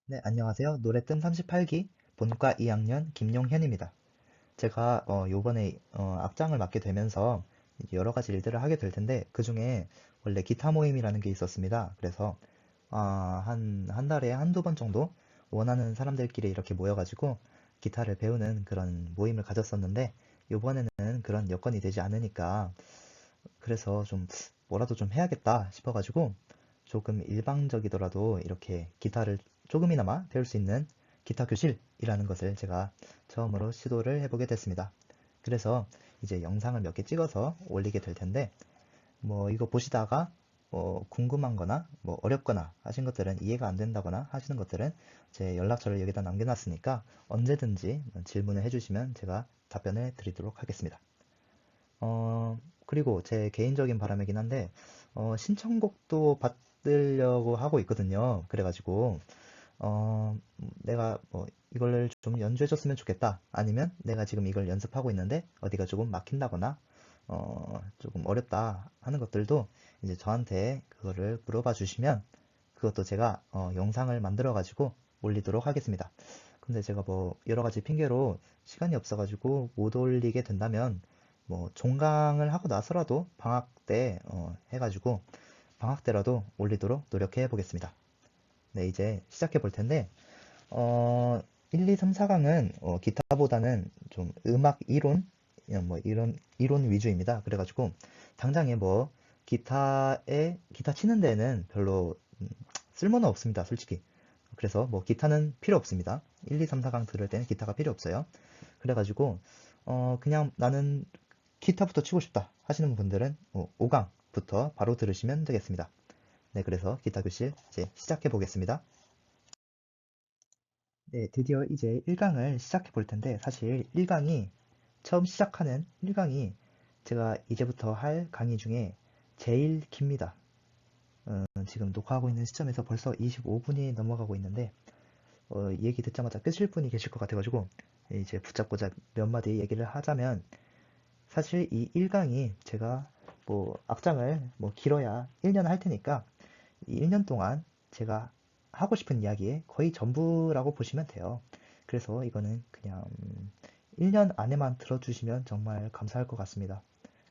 네, 안녕하세요. 노래뜸 38기 본과 2학년 김용현입니다. 제가 요번에 악장을 맡게 되면서 이제 여러 가지 일들을 하게 될 텐데 그중에 원래 기타 모임이라는 게 있었습니다. 그래서 한 달에 한두 번 정도 원하는 사람들끼리 이렇게 모여가지고 기타를 배우는 그런 모임을 가졌었는데 요번에는 그런 여건이 되지 않으니까 그래서 좀 뭐라도 좀 해야겠다 싶어가지고 조금 일방적이더라도 이렇게 기타를 조금이나마 배울 수 있는 기타 교실이라는 것을 제가 처음으로 시도를 해보게 됐습니다. 그래서 이제 영상을 몇 개 찍어서 올리게 될 텐데 뭐 이거 보시다가 궁금한 거나 뭐 어렵거나 하신 것들은 이해가 안 된다거나 하시는 것들은 제 연락처를 여기다 남겨놨으니까 언제든지 질문을 해주시면 제가 답변을 드리도록 하겠습니다. 그리고 제 개인적인 바람이긴 한데, 신청곡도 받으려고 하고 있거든요. 그래가지고, 내가 뭐 이걸 좀 연주해줬으면 좋겠다. 아니면 내가 지금 이걸 연습하고 있는데 어디가 조금 막힌다거나, 조금 어렵다 하는 것들도 이제 저한테 그거를 물어봐 주시면 그것도 제가 영상을 만들어가지고 올리도록 하겠습니다. 근데 제가 뭐 여러 가지 핑계로 시간이 없어가지고 못 올리게 된다면 뭐 종강을 하고 나서라도 방학 때 해가지고 방학 때라도 올리도록 노력해 보겠습니다. 네, 이제 시작해 볼 텐데 1, 2, 3, 4강은 기타보다는 좀 음악 이론 뭐 이런 이론 위주입니다. 그래가지고 당장에 뭐 기타 치는 데는 별로 쓸모는 없습니다, 솔직히. 그래서 뭐 기타는 필요 없습니다. 1, 2, 3, 4강 들을 때는 기타가 필요 없어요. 그래가지고 그냥 나는 기타부터 치고 싶다 하시는 분들은 5강부터 바로 들으시면 되겠습니다. 네, 그래서 기타 교실 이제 시작해 보겠습니다. 네, 드디어 이제 1강을 시작해 볼 텐데 사실 1강이 처음 시작하는 1강이 제가 이제부터 할 강의 중에 제일 깁니다. 지금 녹화하고 있는 시점에서 벌써 25분이 넘어가고 있는데 얘기 듣자마자 끄실 분이 계실 것 같아가지고 이제 붙잡고자 몇 마디 얘기를 하자면 사실 이 1강이 제가 뭐 악장을 뭐 길어야 1년 할 테니까 이 1년 동안 제가 하고 싶은 이야기의 거의 전부라고 보시면 돼요. 그래서 이거는 그냥 1년 안에만 들어주시면 정말 감사할 것 같습니다.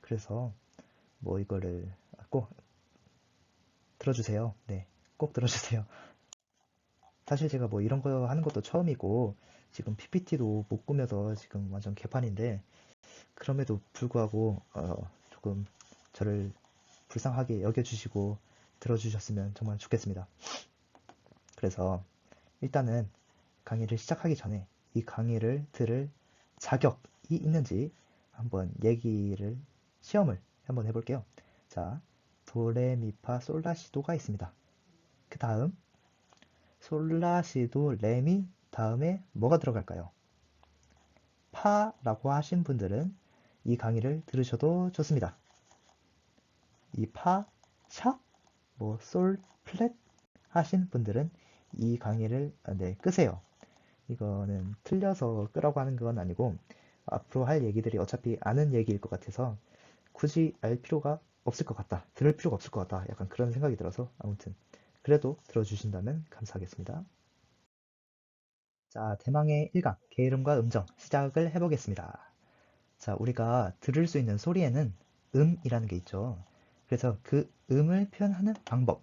그래서 뭐 이거를 꼭 들어주세요. 네, 꼭 들어주세요. 사실 제가 뭐 이런 거 하는 것도 처음이고 지금 PPT도 못 꾸며서 지금 완전 개판인데 그럼에도 불구하고 조금 저를 불쌍하게 여겨주시고 들어주셨으면 정말 좋겠습니다. 그래서 일단은 강의를 시작하기 전에 이 강의를 들을 자격이 있는지 한번 시험을 한번 해볼게요. 자, 도레미파솔라시도가 있습니다. 그 다음 솔라시도 레미 다음에 뭐가 들어갈까요? 파라고 하신 분들은 이 강의를 들으셔도 좋습니다. 이 파, 샵, 뭐 솔, 플랫 하신 분들은 이 강의를 네, 끄세요. 이거는 틀려서 끄라고 하는 건 아니고 앞으로 할 얘기들이 어차피 아는 얘기일 것 같아서 굳이 알 필요가 없을 것 같다. 들을 필요가 없을 것 같다. 약간 그런 생각이 들어서 아무튼 그래도 들어주신다면 감사하겠습니다. 자, 대망의 1강 게으름과 음정 시작을 해보겠습니다. 자, 우리가 들을 수 있는 소리에는 음이라는 게 있죠. 그래서 그 음을 표현하는 방법,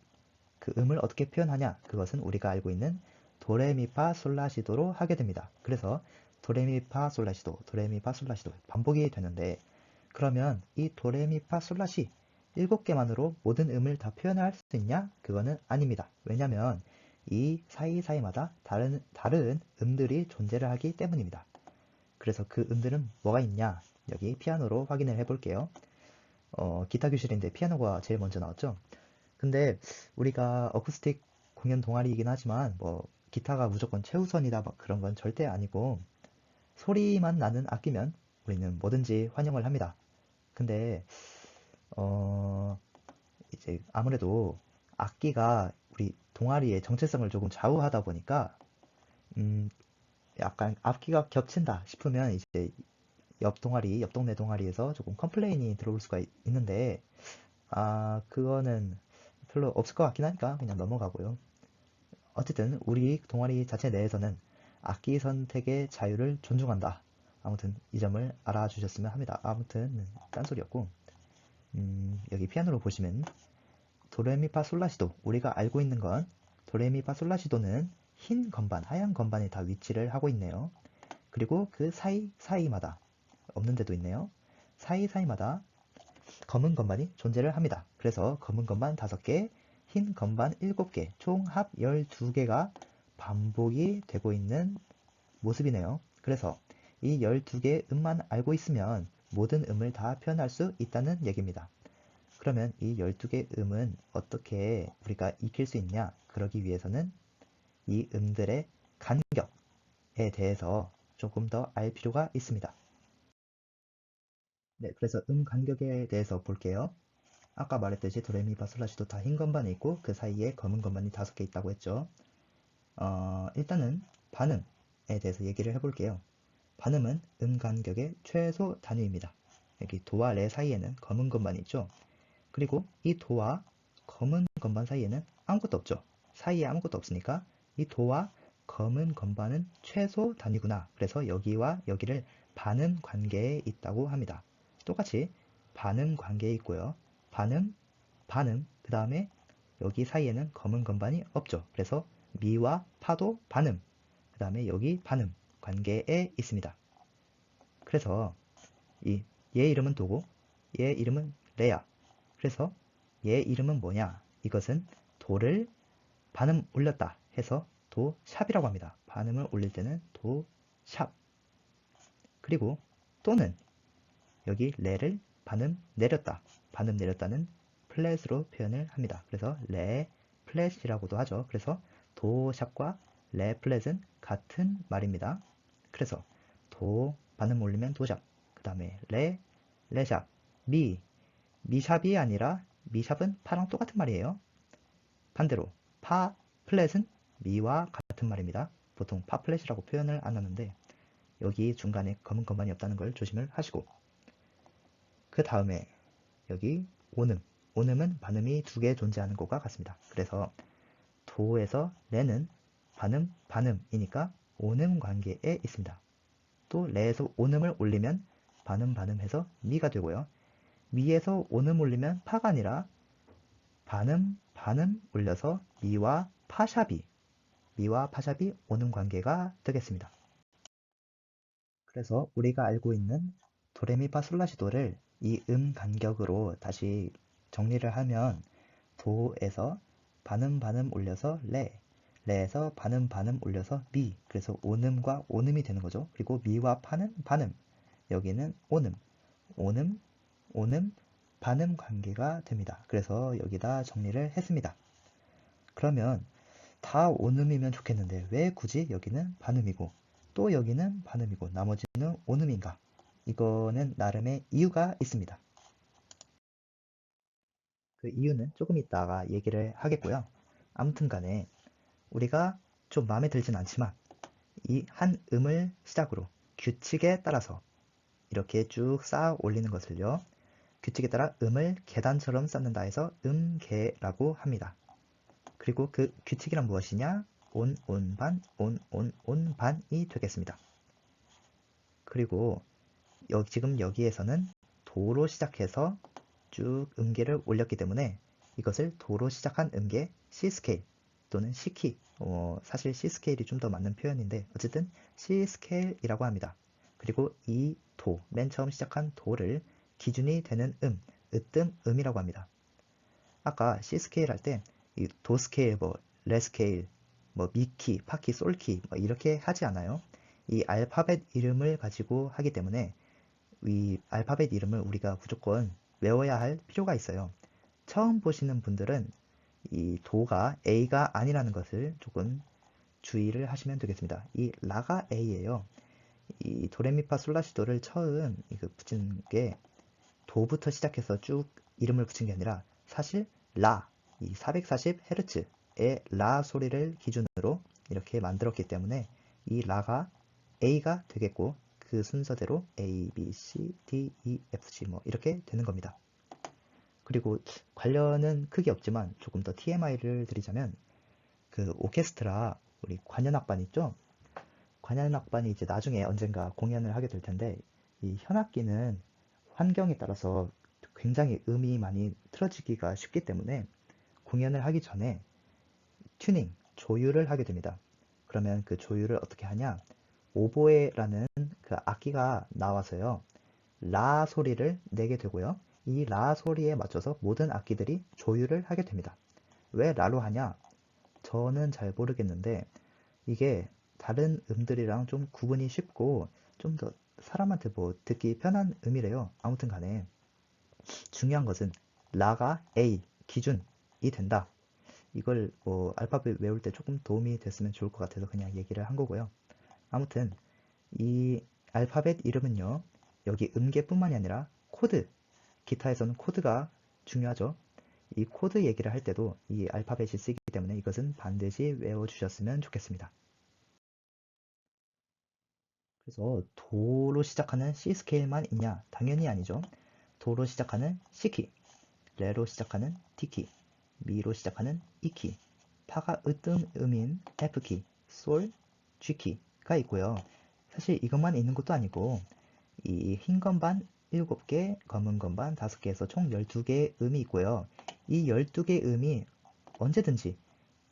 그 음을 어떻게 표현하냐? 그것은 우리가 알고 있는 도레미파솔라시도로 하게 됩니다. 그래서 도레미파솔라시도, 도레미파솔라시도 반복이 되는데 그러면 이 도레미파솔라시 7개만으로 모든 음을 다 표현할 수 있냐? 그거는 아닙니다. 왜냐면 이 사이사이마다 다른 음들이 존재를 하기 때문입니다. 그래서 그 음들은 뭐가 있냐? 여기 피아노로 확인을 해볼게요. 기타 교실인데 피아노가 제일 먼저 나왔죠? 근데 우리가 어쿠스틱 공연 동아리이긴 하지만 뭐 기타가 무조건 최우선이다 막 그런 건 절대 아니고 소리만 나는 악기면 우리는 뭐든지 환영을 합니다. 근데 어 이제 아무래도 악기가 우리 동아리의 정체성을 조금 좌우하다 보니까 음 약간 악기가 겹친다 싶으면 이제 옆 동네 동아리에서 조금 컴플레인이 들어올 수가 있는데 그거는 별로 없을 것 같긴 하니까 그냥 넘어가고요. 어쨌든 우리 동아리 자체 내에서는 악기 선택의 자유를 존중한다. 아무튼 이 점을 알아주셨으면 합니다. 아무튼 딴소리였고, 여기 피아노로 보시면 도레미파솔라시도, 우리가 알고 있는 건 도레미파솔라시도는 흰 건반, 하얀 건반에 다 위치를 하고 있네요. 그리고 그 사이마다, 없는 데도 있네요. 사이마다 검은 건반이 존재를 합니다. 그래서 검은 건반 5개, 흰 건반 7개, 총 합 12개가 반복이 되고 있는 모습이네요. 그래서 이 12개의 음만 알고 있으면 모든 음을 다 표현할 수 있다는 얘기입니다. 그러면 이 12개 음은 어떻게 우리가 익힐 수 있냐? 그러기 위해서는 이 음들의 간격에 대해서 조금 더 알 필요가 있습니다. 네, 그래서 음 간격에 대해서 볼게요. 아까 말했듯이 도레미파솔라시도 다 흰 건반이 있고 그 사이에 검은 건반이 5개 있다고 했죠. 일단은 반음에 대해서 얘기를 해볼게요. 반음은 음 간격의 최소 단위입니다. 여기 도와 레 사이에는 검은 건반이 있죠. 그리고 이 도와 검은 건반 사이에는 아무것도 없죠. 사이에 아무것도 없으니까 이 도와 검은 건반은 최소 단위구나. 그래서 여기와 여기를 반음 관계에 있다고 합니다. 똑같이 반음 관계에 있고요. 반음, 반음, 그 다음에 여기 사이에는 검은 건반이 없죠. 그래서 미와 파도 반음, 그 다음에 여기 반음 관계에 있습니다. 그래서 얘 이름은 도고 얘 이름은 레야. 그래서 얘 이름은 뭐냐? 이것은 도를 반음 올렸다 해서 도샵이라고 합니다. 반음을 올릴 때는 도샵. 그리고 또는 여기 레를 반음 내렸다. 반음 내렸다는 플랫으로 표현을 합니다. 그래서 레 플랫이라고도 하죠. 그래서 도샵과 레 플랫은 같은 말입니다. 그래서 도 반음 올리면 도샵. 그 다음에 레 레샵. 미샵이 아니라 미샵은 파랑 똑같은 말이에요. 반대로 파 플랫은 미와 같은 말입니다. 보통 파 플랫이라고 표현을 안 하는데 여기 중간에 검은 건반이 없다는 걸 조심을 하시고, 그 다음에 여기 온음. 온음은 반음이 2개 존재하는 것과 같습니다. 그래서 도에서 레는 반음이니까 온음 관계에 있습니다. 또 레에서 온음을 올리면 반음해서 미가 되고요. 미에서 온음 올리면 파가 아니라 반음 올려서 미와 파샵이 오는 관계가 되겠습니다. 그래서 우리가 알고 있는 도레미파솔라시도를 이 음 간격으로 다시 정리를 하면 도에서 반음 올려서 레에서 반음 올려서 미, 그래서 온음과 온음이 되는 거죠. 그리고 미와 파는 반음, 여기는 온음, 반음 관계가 됩니다. 그래서 여기다 정리를 했습니다. 그러면 다 온음이면 좋겠는데 왜 굳이 여기는 반음이고 또 여기는 반음이고 나머지는 온음인가? 이거는 나름의 이유가 있습니다. 그 이유는 조금 이따가 얘기를 하겠고요. 아무튼 간에 우리가 좀 마음에 들진 않지만 이 한 음을 시작으로 규칙에 따라서 이렇게 쭉 쌓아 올리는 것을요. 규칙에 따라 음을 계단처럼 쌓는다 해서 음계라고 합니다. 그리고 그 규칙이란 무엇이냐? 온반이 되겠습니다. 그리고 지금 여기에서는 도로 시작해서 쭉 음계를 올렸기 때문에 이것을 도로 시작한 음계 C 스케일 또는 C키, 사실 C 스케일이 좀 더 맞는 표현인데 어쨌든 C 스케일이라고 합니다. 그리고 이 도, 맨 처음 시작한 도를 기준이 되는 으뜸음이라고 합니다. 아까 C 스케일 할 때 도 스케일, 레 스케일, 미키, 파키, 솔키 이렇게 하지 않아요. 이 알파벳 이름을 가지고 하기 때문에 이 알파벳 이름을 우리가 무조건 외워야 할 필요가 있어요. 처음 보시는 분들은 이 도가 A가 아니라는 것을 조금 주의를 하시면 되겠습니다. 이 라가 A예요. 이 도레미파솔라시도를 처음 붙인 게 도부터 시작해서 쭉 이름을 붙인 게 아니라 사실 라, 이 440Hz의 라 소리를 기준으로 이렇게 만들었기 때문에 이 라가 A가 되겠고 그 순서대로 A, B, C, D, E, F, G 이렇게 되는 겁니다. 그리고 관련은 크게 없지만 조금 더 TMI를 드리자면 그 오케스트라 우리 관현악반 있죠? 관현악반이 이제 나중에 언젠가 공연을 하게 될 텐데 이 현악기는 환경에 따라서 굉장히 음이 많이 틀어지기가 쉽기 때문에 공연을 하기 전에 튜닝, 조율을 하게 됩니다. 그러면 그 조율을 어떻게 하냐? 오보에라는 그 악기가 나와서요. 라 소리를 내게 되고요. 이 라 소리에 맞춰서 모든 악기들이 조율을 하게 됩니다. 왜 라로 하냐? 저는 잘 모르겠는데 이게 다른 음들이랑 좀 구분이 쉽고 좀 더 사람한테 뭐 듣기 편한 음이래요. 아무튼 간에 중요한 것은 라가 A 기준이 된다. 이걸 뭐 알파벳 외울 때 조금 도움이 됐으면 좋을 것 같아서 그냥 얘기를 한 거고요. 아무튼 이 알파벳 이름은요. 여기 음계뿐만이 아니라 코드, 기타에서는 코드가 중요하죠. 이 코드 얘기를 할 때도 이 알파벳이 쓰이기 때문에 이것은 반드시 외워주셨으면 좋겠습니다. 그래서 도로 시작하는 C 스케일만 있냐? 당연히 아니죠. 도로 시작하는 C키, 레로 시작하는 D키, 미로 시작하는 E키, 파가 으뜸 음인 F키, 솔, G키가 있고요. 사실 이것만 있는 것도 아니고 이 흰 건반 7개, 검은 건반 5개에서 총 12개의 음이 있고요. 이 12개의 음이 언제든지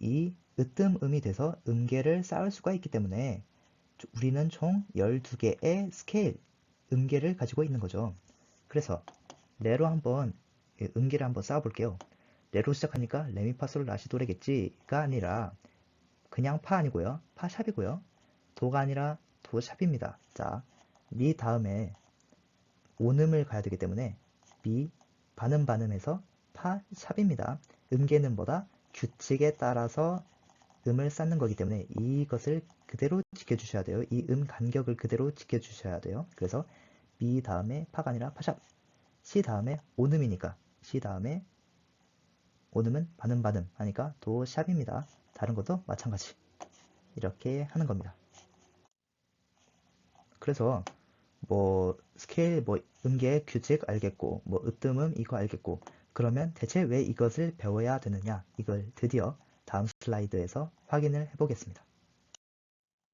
이 으뜸 음이 돼서 음계를 쌓을 수가 있기 때문에 우리는 총 12개의 스케일, 음계를 가지고 있는 거죠. 그래서 레로 한번 음계를 한번 쌓아볼게요. 레로 시작하니까 레미파솔 라시도레겠지가 아니라 그냥 파 아니고요. 파샵이고요. 도가 아니라 도샵입니다. 자, 미 다음에 온음을 가야 되기 때문에 미 반음반음해서 파샵입니다. 음계는 뭐다? 규칙에 따라서 음을 쌓는 거기 때문에 이것을 그대로 지켜주셔야 돼요. 이 음 간격을 그대로 지켜주셔야 돼요. 그래서 미 다음에 파가 아니라 파샵, 시 다음에 온음이니까 시 다음에 온음은 반음 반음 하니까 도샵입니다. 다른 것도 마찬가지 이렇게 하는 겁니다. 그래서 뭐 스케일 뭐 음계 규칙 알겠고 뭐 으뜸음 이거 알겠고 그러면 대체 왜 이것을 배워야 되느냐 이걸 드디어 다음 슬라이드에서 확인을 해보겠습니다.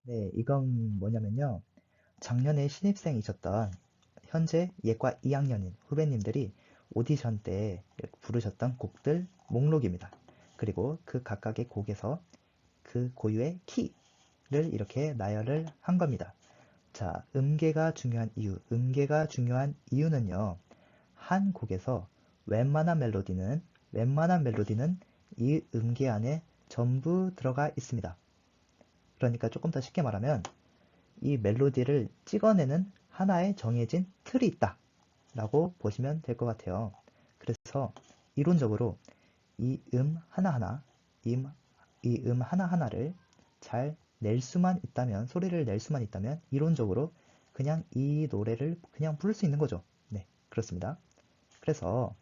네, 이건 뭐냐면요. 작년에 신입생이셨던 현재 예과 2학년인 후배님들이 오디션 때 부르셨던 곡들 목록입니다. 그리고 그 각각의 곡에서 그 고유의 키를 이렇게 나열을 한 겁니다. 자, 음계가 중요한 이유는요. 한 곡에서 웬만한 멜로디는 이 음계 안에 전부 들어가 있습니다. 그러니까 조금 더 쉽게 말하면 이 멜로디를 찍어내는 하나의 정해진 틀이 있다 라고 보시면 될 것 같아요. 그래서 이론적으로 이 하나하나, 이 하나하나를 잘 낼 수만 있다면, 소리를 낼 수만 있다면 이론적으로 그냥 이 노래를 그냥 부를 수 있는 거죠. 네, 그렇습니다. 그래서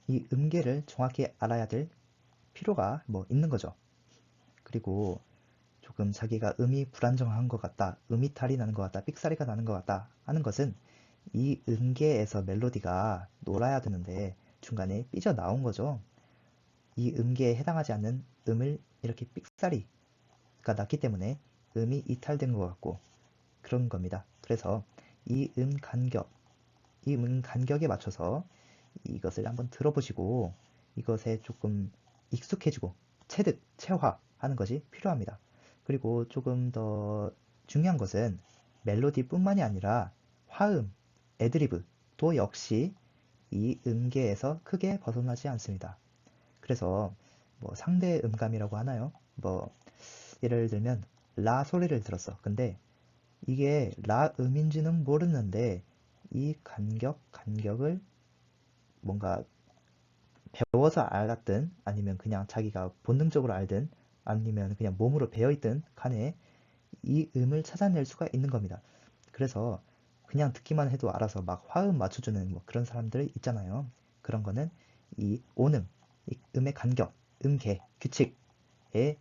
이 음계를 정확히 알아야 될 필요가 뭐 있는 거죠. 그리고 조금 자기가 음이 불안정한 것 같다, 음이탈이 나는 것 같다, 삑사리가 나는 것 같다 하는 것은 이 음계에서 멜로디가 놀아야 되는데 중간에 삐져 나온 거죠. 이 음계에 해당하지 않는 음을 이렇게 삑사리가 났기 때문에 음이 이탈된 것 같고 그런 겁니다. 그래서 이 음 간격에 맞춰서 이것을 한번 들어보시고 이것에 조금 익숙해지고 체화하는 것이 필요합니다. 그리고 조금 더 중요한 것은 멜로디뿐만이 아니라 화음, 애드리브도 역시 이 음계에서 크게 벗어나지 않습니다. 그래서 뭐 상대 음감이라고 하나요? 뭐 예를 들면 라 소리를 들었어. 근데 이게 라 음인지는 모르는데 이 간격을 뭔가 배워서 알았든 아니면 그냥 자기가 본능적으로 알든 아니면 그냥 몸으로 배어있든 간에 이 음을 찾아낼 수가 있는 겁니다. 그래서 그냥 듣기만 해도 알아서 막 화음 맞춰주는 뭐 그런 사람들 있잖아요. 그런 거는 이 온음, 이 음의 간격, 음계, 규칙에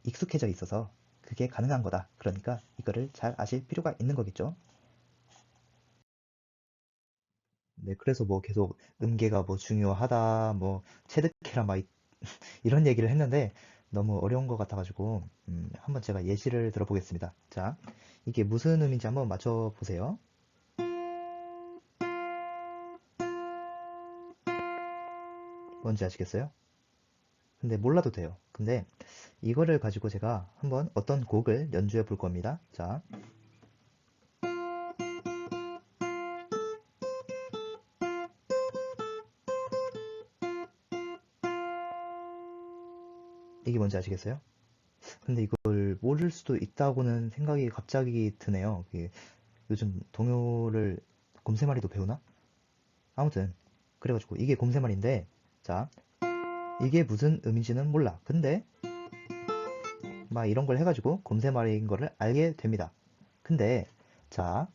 익숙해져 있어서 그게 가능한 거다. 그러니까 이거를 잘 아실 필요가 있는 거겠죠. 네, 그래서 뭐 계속 음계가 뭐 중요하다, 뭐 체득해라 막 이런 얘기를 했는데 너무 어려운 것 같아가지고 한번 제가 예시를 들어보겠습니다. 자, 이게 무슨 음인지 한번 맞춰보세요. 뭔지 아시겠어요? 근데 몰라도 돼요. 근데 이거를 가지고 제가 한번 어떤 곡을 연주해 볼 겁니다. 자, 이게 뭔지 아시겠어요? 근데 이걸 모를 수도 있다고는 생각이 갑자기 드네요. 요즘 동요를 곰새말이도 배우나? 아무튼 그래가지고 이게 곰새말인데, 자, 이게 무슨 음인지는 몰라. 근데 막 이런 걸 해가지고 곰새말이인 거를 알게 됩니다. 근데 자,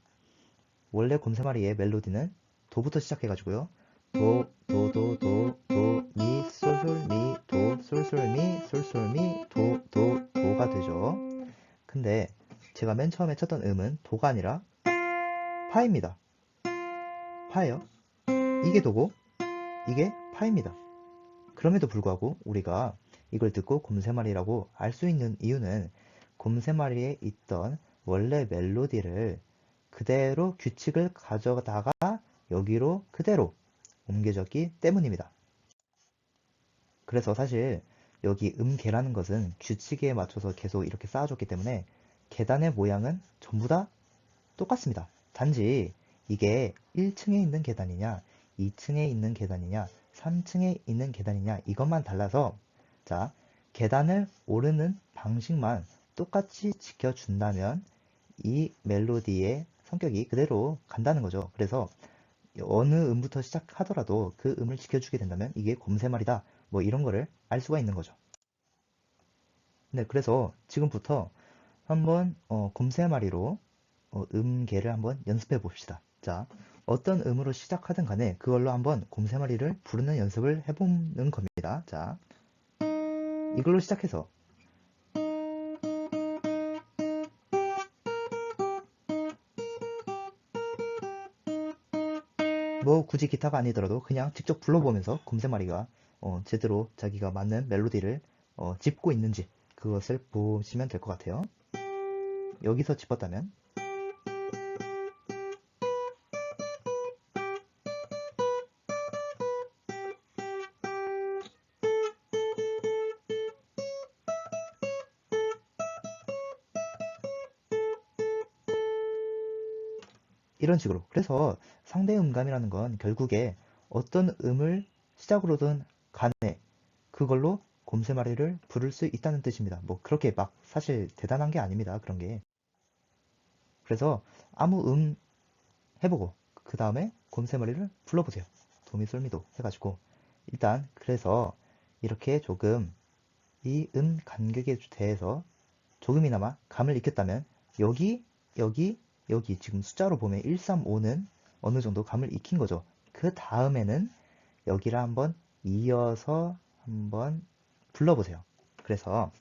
원래 곰새말이의 멜로디는 도부터 시작해가지고요. 도, 도, 도, 도, 도, 미, 솔, 솔, 미, 도, 솔, 솔, 미, 솔, 솔, 미, 도, 도, 도가 되죠. 근데 제가 맨 처음에 쳤던 음은 도가 아니라 파입니다. 파예요. 이게 도고 이게 파입니다. 그럼에도 불구하고 우리가 이걸 듣고 곰새말이라고 알 수 있는 이유는 곰새말이에 있던 원래 멜로디를 그대로 규칙을 가져다가 여기로 그대로 옮겨졌기 때문입니다. 그래서 사실 여기 음계라는 것은 규칙에 맞춰서 계속 이렇게 쌓아줬기 때문에 계단의 모양은 전부 다 똑같습니다. 단지 이게 1층에 있는 계단이냐, 2층에 있는 계단이냐, 3층에 있는 계단이냐 이것만 달라서 자, 계단을 오르는 방식만 똑같이 지켜준다면 이 멜로디의 성격이 그대로 간다는 거죠. 그래서 어느 음부터 시작하더라도 그 음을 지켜주게 된다면 이게 곰새말이다. 뭐 이런 거를 알 수가 있는 거죠. 네, 그래서 지금부터 한번 곰새말이로 음계를 한번 연습해 봅시다. 자, 어떤 음으로 시작하든 간에 그걸로 한번 곰새말이를 부르는 연습을 해보는 겁니다. 자, 이걸로 시작해서 뭐 굳이 기타가 아니더라도 그냥 직접 불러보면서 곰새말이가 제대로 자기가 맞는 멜로디를 짚고 있는지 그것을 보시면 될 것 같아요. 여기서 짚었다면 이런 식으로. 그래서 상대 음감이라는 건 결국에 어떤 음을 시작으로든 간에 그걸로 곰새마리를 부를 수 있다는 뜻입니다. 뭐 그렇게 막 사실 대단한 게 아닙니다. 그런 게. 그래서 아무 해보고 그 다음에 곰새마리를 불러보세요. 도미솔미도 해가지고 일단 그래서 이렇게 조금 이 간격에 대해서 조금이나마 감을 익혔다면 여기, 여기, 여기 지금 숫자로 보면 1, 3, 5는 어느 정도 감을 익힌 거죠. 그 다음에는 여기를 한번 이어서 한번 불러보세요. 그래서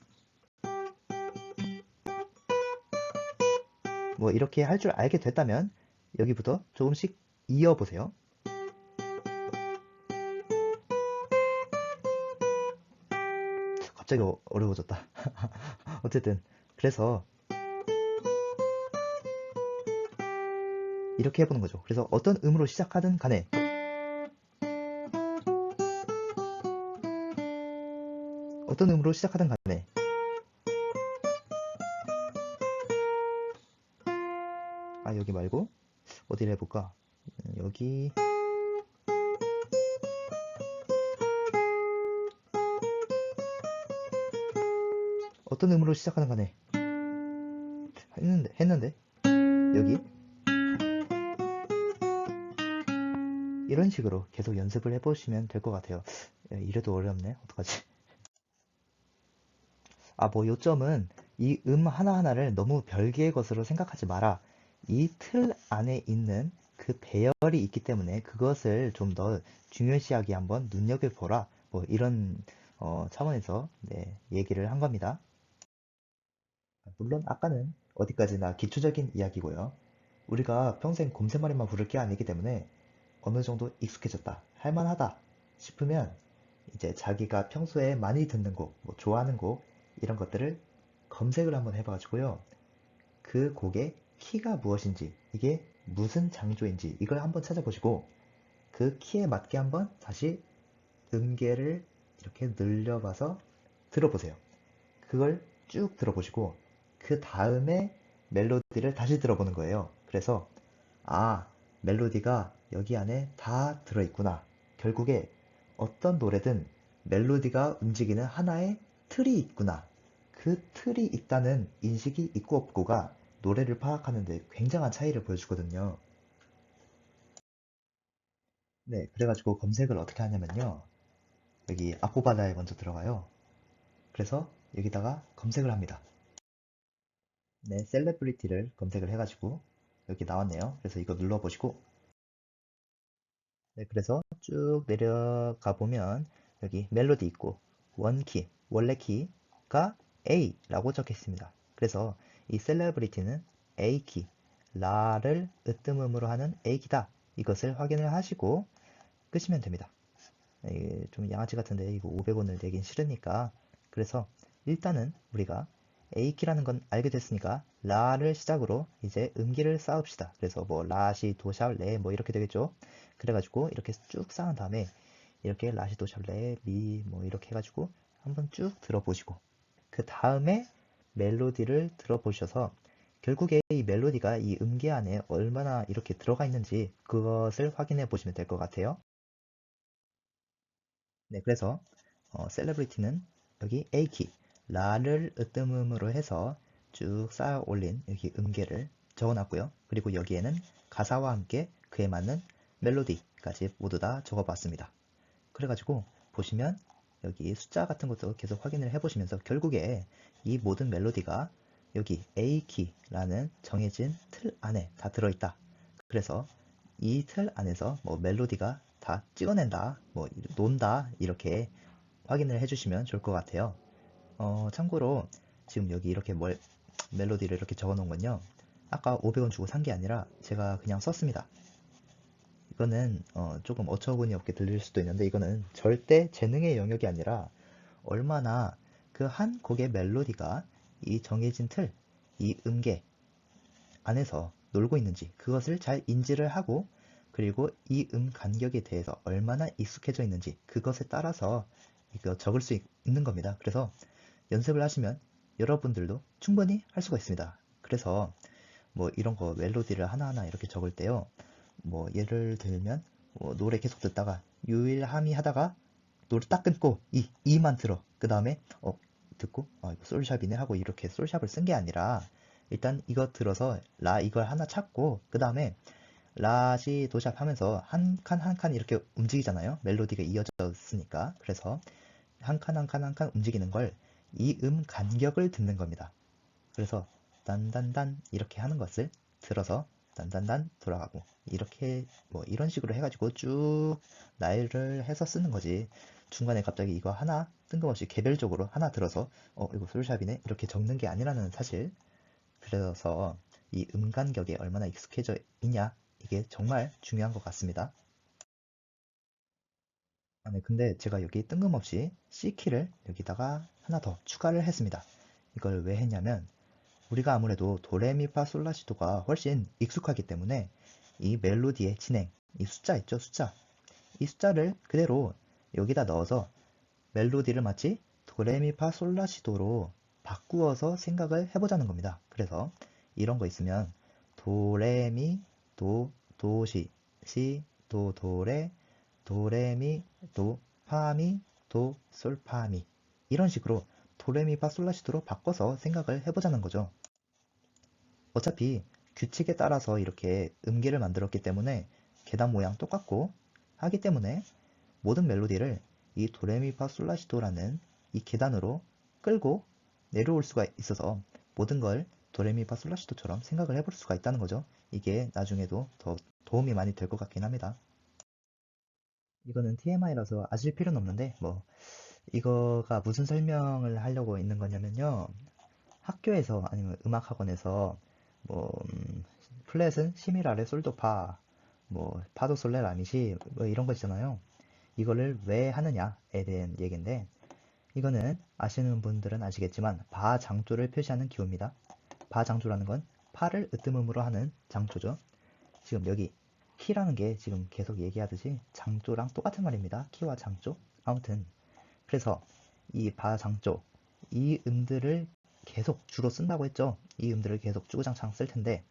뭐 이렇게 할 줄 알게 됐다면 여기부터 조금씩 이어보세요. 갑자기 어려워졌다. 어쨌든 그래서 이렇게 해보는 거죠. 그래서 어떤 음으로 시작하든 간에 어떤 음으로 시작하든 간에 여기 말고 어디를 해볼까? 여기 어떤 음으로 시작하든 간에 했는데 여기 이런 식으로 계속 연습을 해보시면 될 것 같아요. 이래도 어렵네. 어떡하지? 뭐 요점은 이 하나하나를 너무 별개의 것으로 생각하지 마라. 이 틀 안에 있는 그 배열이 있기 때문에 그것을 좀 더 중요시하게 한번 눈여겨보라. 뭐 이런 차원에서 네, 얘기를 한 겁니다. 물론 아까는 어디까지나 기초적인 이야기고요. 우리가 평생 곰새말이만 부를 게 아니기 때문에 어느 정도 익숙해졌다, 할만하다 싶으면 이제 자기가 평소에 많이 듣는 곡, 뭐 좋아하는 곡 이런 것들을 검색을 한번 해봐가지고요. 그 곡의 키가 무엇인지, 이게 무슨 장조인지 이걸 한번 찾아보시고 그 키에 맞게 한번 다시 음계를 이렇게 늘려봐서 들어보세요. 그걸 쭉 들어보시고 그 다음에 멜로디를 다시 들어보는 거예요. 그래서 아, 멜로디가 여기 안에 다 들어있구나. 결국에 어떤 노래든 멜로디가 움직이는 하나의 틀이 있구나. 그 틀이 있다는 인식이 있고 없고가 노래를 파악하는 데 굉장한 차이를 보여주거든요. 네, 그래가지고 검색을 어떻게 하냐면요. 여기 아포바다에 먼저 들어가요. 그래서 여기다가 검색을 합니다. 네, 셀레브리티를 검색을 해가지고 여기 나왔네요. 그래서 이거 눌러보시고 네, 그래서 쭉 내려가 보면 여기 멜로디 있고 원키, 원래 키가 A라고 적혀 있습니다. 그래서 이 셀레브리티는 A키, 라를 으뜸음으로 하는 A키다. 이것을 확인을 하시고 끄시면 됩니다. 이게 좀 양아치 같은데 이거 500원을 내긴 싫으니까 그래서 일단은 우리가 A키라는 건 알게 됐으니까 라를 시작으로 이제 음기를 쌓읍시다. 그래서 뭐 라시 도샵 레 뭐 이렇게 되겠죠. 그래가지고 이렇게 쭉 쌓은 다음에 이렇게 라시 도샵 레 미 뭐 이렇게 해가지고 한번 쭉 들어보시고 그 다음에 멜로디를 들어보셔서 결국에 이 멜로디가 이 음계 안에 얼마나 이렇게 들어가 있는지 그것을 확인해 보시면 될 것 같아요. 네, 그래서 셀레브리티는 여기 A키, 라를 으뜸음으로 해서 쭉 쌓아 올린 여기 음계를 적어놨고요. 그리고 여기에는 가사와 함께 그에 맞는 멜로디까지 모두 다 적어봤습니다. 그래가지고 보시면 여기 숫자 같은 것도 계속 확인을 해보시면서 결국에 이 모든 멜로디가 여기 A키라는 정해진 틀 안에 다 들어있다. 그래서 이 틀 안에서 뭐 멜로디가 다 찍어낸다, 뭐 논다 이렇게 확인을 해주시면 좋을 것 같아요. 참고로 지금 여기 이렇게 멜로디를 이렇게 적어 놓은 건요. 아까 500원 주고 산 게 아니라 제가 그냥 썼습니다. 이거는 조금 어처구니 없게 들릴 수도 있는데 이거는 절대 재능의 영역이 아니라 얼마나 그 한 곡의 멜로디가 이 정해진 틀, 이 음계 안에서 놀고 있는지 그것을 잘 인지를 하고 그리고 이 간격에 대해서 얼마나 익숙해져 있는지 그것에 따라서 이거 적을 수 있는 겁니다. 그래서 연습을 하시면 여러분들도 충분히 할 수가 있습니다. 그래서 뭐 이런 거 멜로디를 하나하나 이렇게 적을 때요. 뭐 예를 들면 뭐 노래 계속 듣다가 유일함이 하다가 노래 딱 끊고 이만 들어. 그 다음에 듣고 이거 솔샵이네 하고 이렇게 솔샵을 쓴 게 아니라 일단 이거 들어서 라 이걸 하나 찾고 그 다음에 라시 도샵 하면서 한 칸 한 칸 이렇게 움직이잖아요. 멜로디가 이어졌으니까. 그래서 한 칸 한 칸 한 칸 움직이는 걸 이 간격을 듣는 겁니다. 그래서 단단단 이렇게 하는 것을 들어서 단단단 돌아가고 이렇게 뭐 이런 식으로 해가지고 쭉 나열을 해서 쓰는 거지. 중간에 갑자기 이거 하나 뜬금없이 개별적으로 하나 들어서 이거 솔샵이네 이렇게 적는 게 아니라는 사실. 그래서 이 간격에 얼마나 익숙해져 있냐 이게 정말 중요한 것 같습니다. 아, 네, 근데 제가 여기 뜬금없이 C키를 여기다가 하나 더 추가를 했습니다. 이걸 왜 했냐면 우리가 아무래도 도레미파솔라시도가 훨씬 익숙하기 때문에 이 멜로디의 진행, 이 숫자 있죠, 숫자. 이 숫자를 그대로 여기다 넣어서 멜로디를 마치 도레미파솔라시도로 바꾸어서 생각을 해보자는 겁니다. 그래서 이런 거 있으면 도레미, 도시, 시, 도레, 도레미, 파미, 솔파미 이런 식으로 도레미파솔라시도로 바꿔서 생각을 해보자는 거죠. 어차피 규칙에 따라서 이렇게 음계를 만들었기 때문에 계단 모양 똑같고 하기 때문에 모든 멜로디를 이 도레미파솔라시도라는 이 계단으로 끌고 내려올 수가 있어서 모든 걸 도레미파솔라시도처럼 생각을 해볼 수가 있다는 거죠. 이게 나중에도 더 도움이 많이 될 것 같긴 합니다. 이거는 TMI라서 아실 필요는 없는데 뭐 이거가 무슨 설명을 하려고 있는 거냐면요. 학교에서 아니면 음악학원에서 뭐 플랫은 시밀 아래 솔도 파, 뭐 파도 솔레 라미시 뭐 이런 거 있잖아요. 이거를 왜 하느냐에 대한 얘기인데, 이거는 아시는 분들은 아시겠지만 바장조를 표시하는 기호입니다. 바장조라는 건 파를 으뜸음으로 하는 장조죠. 지금 여기 키라는 게 지금 계속 얘기하듯이 장조랑 똑같은 말입니다. 키와 장조. 아무튼 그래서 이 바장조, 이 음들을 계속 주로 쓴다고 했죠. 이 음들을 계속 주구장창 쓸 텐데,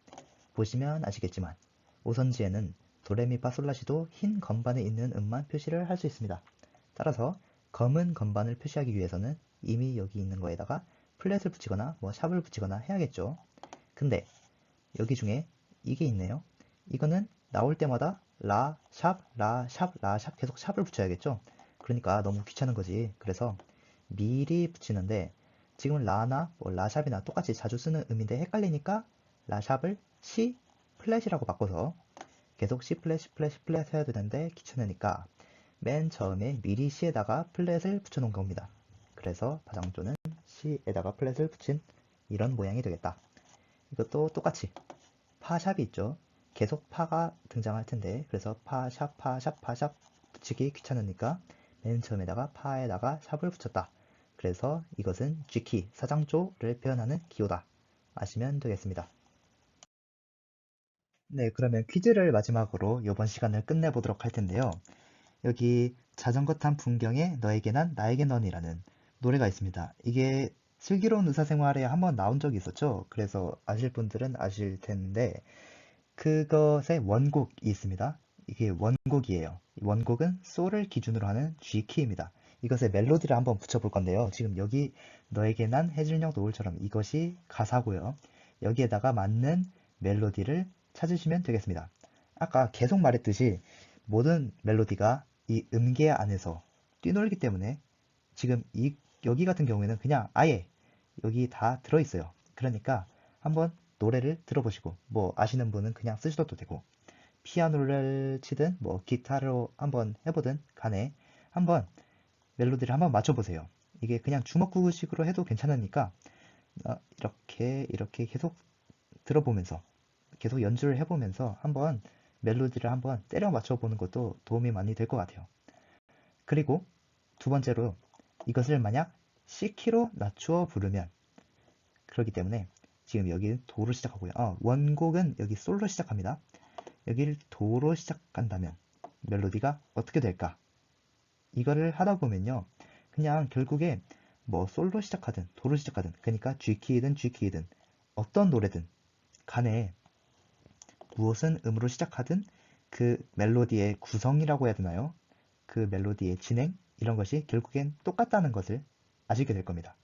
보시면 아시겠지만 오선지에는 도레미파솔라시도 흰 건반에 있는 음만 표시를 할 수 있습니다. 따라서 검은 건반을 표시하기 위해서는 이미 여기 있는 거에다가 플랫을 붙이거나 뭐 샵을 붙이거나 해야겠죠. 근데 여기 중에 이게 있네요. 이거는 나올 때마다 라, 샵, 라, 샵, 라, 샵 계속 샵을 붙여야겠죠. 그러니까 너무 귀찮은 거지. 그래서 미리 붙이는데, 지금 라나 뭐 라샵이나 똑같이 자주 쓰는 음인데 헷갈리니까 라샵을 C 플랫이라고 바꿔서 계속 C 플랫, C 플랫, C 플랫 해야 되는데 귀찮으니까 맨 처음에 미리 C에다가 플랫을 붙여놓은 겁니다. 그래서 바장조는 C에다가 플랫을 붙인 이런 모양이 되겠다. 이것도 똑같이 파샵이 있죠. 계속 파가 등장할 텐데, 그래서 파샵, 파샵, 파샵 붙이기 귀찮으니까 맨 처음에다가 파에다가 샵을 붙였다. 그래서 이것은 G키, 사장조를 표현하는 기호다. 아시면 되겠습니다. 네, 그러면 퀴즈를 마지막으로 이번 시간을 끝내보도록 할 텐데요. 여기 자전거 탄 풍경에 너에게 난 나에게 넌이라는 노래가 있습니다. 이게 슬기로운 의사생활에 한번 나온 적이 있었죠. 그래서 아실 분들은 아실 텐데, 그것의 원곡이 있습니다. 이게 원곡이에요. 원곡은 솔을 기준으로 하는 G키입니다. 이것의 멜로디를 한번 붙여볼 건데요. 지금 여기 너에게 난 해질녘 노을처럼 이것이 가사고요. 여기에다가 맞는 멜로디를 찾으시면 되겠습니다. 아까 계속 말했듯이 모든 멜로디가 이 음계 안에서 뛰놀기 때문에 지금 여기 같은 경우에는 그냥 아예 여기 다 들어있어요. 그러니까 한번 노래를 들어보시고, 뭐 아시는 분은 그냥 쓰셔도 되고, 피아노를 치든 뭐 기타로 한번 해보든 간에 한번 멜로디를 한번 맞춰보세요. 이게 그냥 주먹구구식으로 해도 괜찮으니까 이렇게 계속 들어보면서 계속 연주를 해보면서 한번 멜로디를 한번 때려 맞춰보는 것도 도움이 많이 될 것 같아요. 그리고 두 번째로, 이것을 만약 C키로 낮추어 부르면, 그렇기 때문에 지금 여기 도로 시작하고요. 원곡은 여기 솔로 시작합니다. 여기를 도로 시작한다면 멜로디가 어떻게 될까? 이거를 하다 보면요, 그냥 결국에 뭐 솔로 시작하든 도로 시작하든, 그러니까 G키이든 G키이든 어떤 노래든 간에 무엇은 음으로 시작하든 그 멜로디의 구성이라고 해야 되나요? 그 멜로디의 진행, 이런 것이 결국엔 똑같다는 것을 아시게 될 겁니다.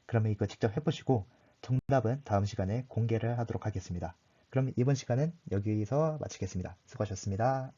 그러면 이거 직접 해보시고 정답은 다음 시간에 공개를 하도록 하겠습니다. 그럼 이번 시간은 여기서 마치겠습니다. 수고하셨습니다.